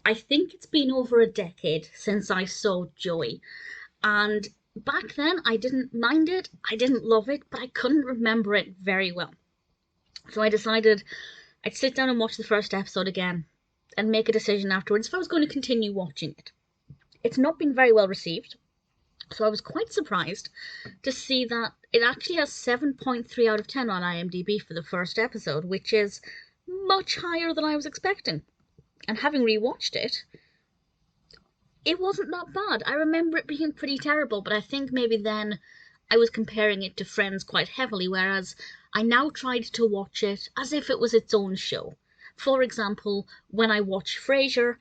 I think it's been over a decade since I saw Joey, and back then I didn't mind it, I didn't love it, but I couldn't remember it very well. So I decided I'd sit down and watch the first episode again and make a decision afterwards if I was going to continue watching it. It's not been very well received, so I was quite surprised to see that it actually has 7.3 out of 10 on IMDb for the first episode, which is much higher than I was expecting. And having rewatched it, it wasn't that bad. I remember it being pretty terrible, but I think maybe then I was comparing it to Friends quite heavily, whereas I now tried to watch it as if it was its own show. For example, when I watch Frasier,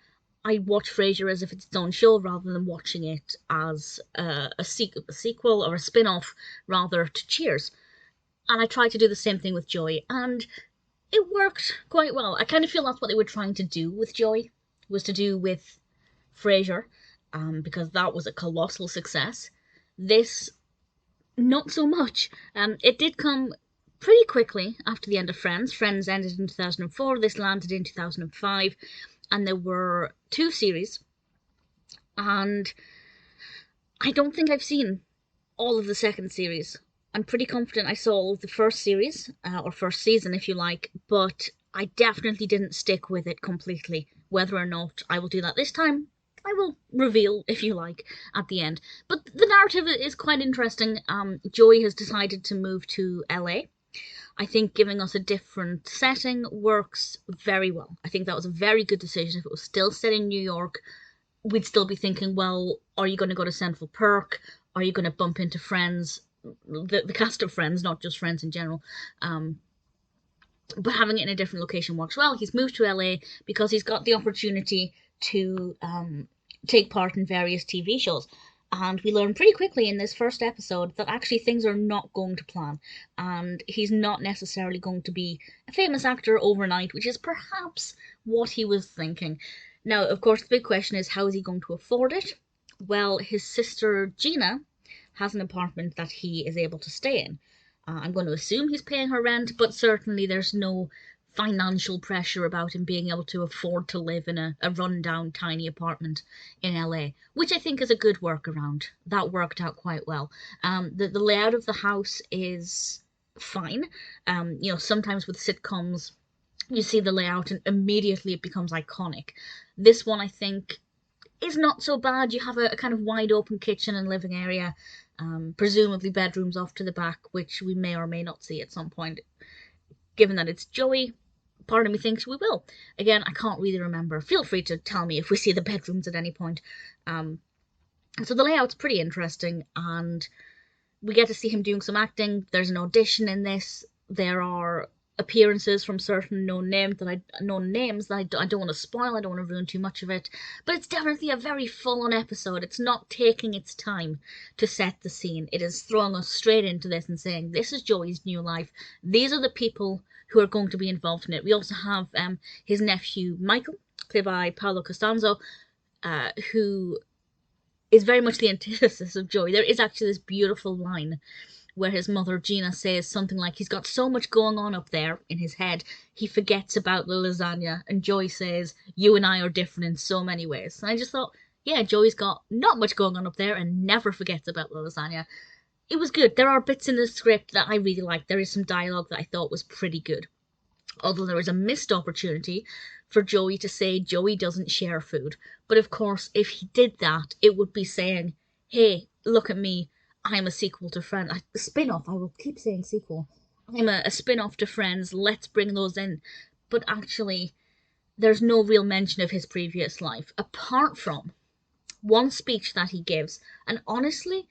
I watch Frasier as if it's its own show rather than watching it as a sequel or a spin-off rather to Cheers. And I tried to do the same thing with Joey, and it worked quite well. I kind of feel that's what they were trying to do with Joey, was to do with Frasier, because that was a colossal success. This, not so much. It did come pretty quickly after the end of Friends. Friends ended in 2004, this landed in 2005, and there were 2 series, and I don't think I've seen all of the second series. I'm pretty confident I saw all of the first series, or first season if you like, but I definitely didn't stick with it completely. Whether or not I will do that this time, I will reveal, if you like, at the end. But the narrative is quite interesting. Joey has decided to move to LA. I think giving us a different setting works very well. I think that was a very good decision. If it was still set in New York, we'd still be thinking, well, are you going to go to Central Perk? Are you going to bump into Friends? The cast of Friends, not just Friends in general. But having it in a different location works well. He's moved to LA because he's got the opportunity to take part in various TV shows. And we learn pretty quickly in this first episode that actually things are not going to plan. And he's not necessarily going to be a famous actor overnight, which is perhaps what he was thinking. Now, of course, the big question is, how is he going to afford it? Well, his sister Gina has an apartment that he is able to stay in. I'm going to assume he's paying her rent, but certainly there's no financial pressure about him being able to afford to live in a run-down tiny apartment in LA, which I think is a good workaround. That worked out quite well. The layout of the house is fine. Sometimes with sitcoms, you see the layout and immediately it becomes iconic. This one, I think, is not so bad. You have a kind of wide open kitchen and living area, presumably bedrooms off to the back, which we may or may not see at some point. Given that it's Joey, part of me thinks we will. Again, I can't really remember. Feel free to tell me if we see the bedrooms at any point. So the layout's pretty interesting, and we get to see him doing some acting. There's an audition in this. There are appearances from certain known names that I don't want to spoil. I don't want to ruin too much of it, but it's definitely a very full-on episode. It's not taking its time to set the scene. It is throwing us straight into this and saying, this is Joey's new life. These are the people who are going to be involved in it. We also have his nephew Michael, played by Paulo Costanzo, who is very much the antithesis of Joey. There is actually this beautiful line where his mother Gina says something like, he's got so much going on up there in his head, he forgets about the lasagna. And Joey says, you and I are different in so many ways. And I just thought, yeah, Joey's got not much going on up there and never forgets about the lasagna. It was good. There are bits in the script that I really liked. There is some dialogue that I thought was pretty good. Although there was a missed opportunity for Joey to say Joey doesn't share food. But of course, if he did that, it would be saying, hey, look at me. I'm a sequel to Friends. A spin-off. I will keep saying sequel. I'm a spin-off to Friends. Let's bring those in. But actually, there's no real mention of his previous life, apart from one speech that he gives. And honestly,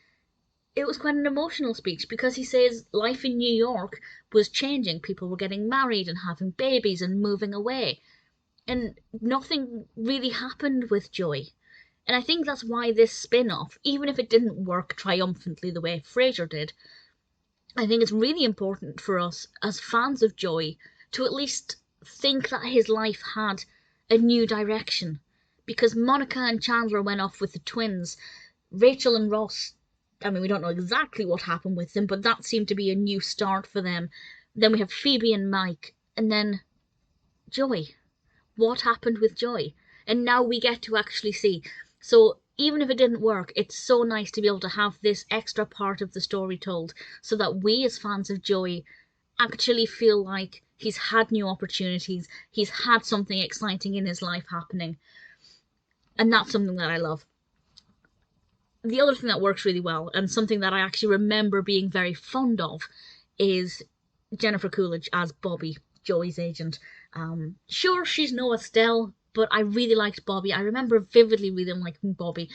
it was quite an emotional speech, because he says life in New York was changing. People were getting married and having babies and moving away. And nothing really happened with Joey. And I think that's why this spin-off, even if it didn't work triumphantly the way Frasier did, I think it's really important for us as fans of Joey to at least think that his life had a new direction. Because Monica and Chandler went off with the twins. Rachel and Ross, I mean, we don't know exactly what happened with them, but that seemed to be a new start for them. Then we have Phoebe and Mike, and then Joey. What happened with Joey? and now we get to actually see. So even if it didn't work, it's so nice to be able to have this extra part of the story told, so that we as fans of Joey actually feel like he's had new opportunities, he's had something exciting in his life happening, and that's something that I love. The other thing that works really well, and something that I actually remember being very fond of, is Jennifer Coolidge as Bobbie, Joey's agent. Sure, she's no Estelle, but I really liked Bobbie. I remember vividly really liking Bobbie,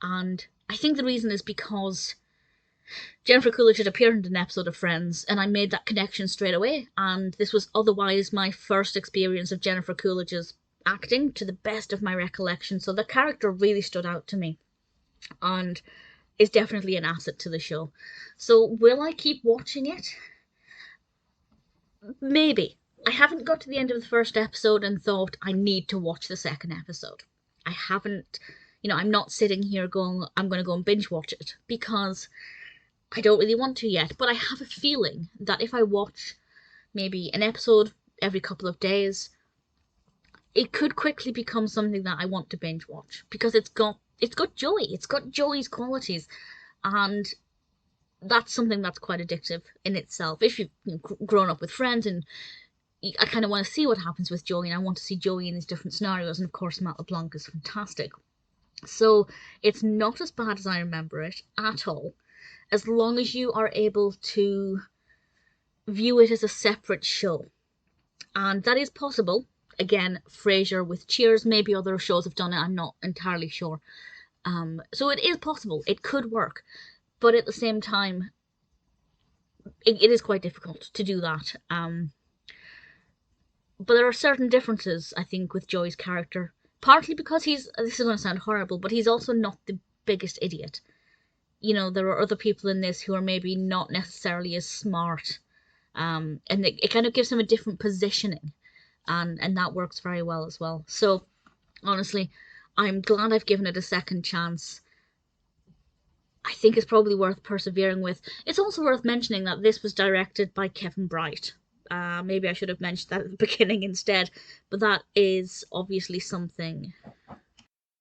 and I think the reason is because Jennifer Coolidge had appeared in an episode of Friends, and I made that connection straight away, and this was otherwise my first experience of Jennifer Coolidge's acting, to the best of my recollection, so the character really stood out to me, and is definitely an asset to the show. So will I keep watching it? Maybe. I haven't got to the end of the first episode and thought I need to watch the second episode. I haven't, I'm not sitting here going, I'm going to go and binge watch it, because I don't really want to yet. But I have a feeling that if I watch maybe an episode every couple of days, it could quickly become something that I want to binge watch, because it's got Joey. It's got Joey's qualities, and that's something that's quite addictive in itself. If you've grown up with Friends, and I kind of want to see what happens with Joey, and I want to see Joey in these different scenarios, and of course Matt LeBlanc is fantastic. So it's not as bad as I remember it at all, as long as you are able to view it as a separate show. And that is possible. Again, Frasier with Cheers, maybe other shows have done it, I'm not entirely sure. So it is possible, it could work, but at the same time, it is quite difficult to do that. But there are certain differences, I think, with Joey's character, partly because this is going to sound horrible, but he's also not the biggest idiot. There are other people in this who are maybe not necessarily as smart, and it kind of gives him a different positioning, and that works very well as well. So, honestly, I'm glad I've given it a second chance. I think it's probably worth persevering with. It's also worth mentioning that this was directed by Kevin Bright. Maybe I should have mentioned that at the beginning instead, but that is obviously something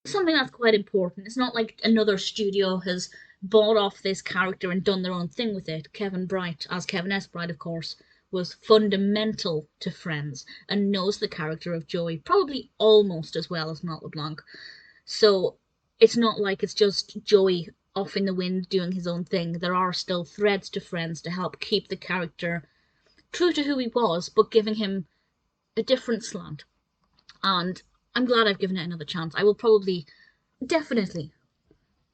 that's quite important. It's not like another studio has bought off this character and done their own thing with it. Kevin Bright, as Kevin S. Bright, of course, was fundamental to Friends and knows the character of Joey probably almost as well as Matt LeBlanc. So it's not like it's just Joey off in the wind doing his own thing. There are still threads to Friends to help keep the character true to who he was, but giving him a different slant. And I'm glad I've given it another chance. I will probably, definitely,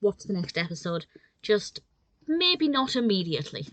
watch the next episode. Just maybe not immediately.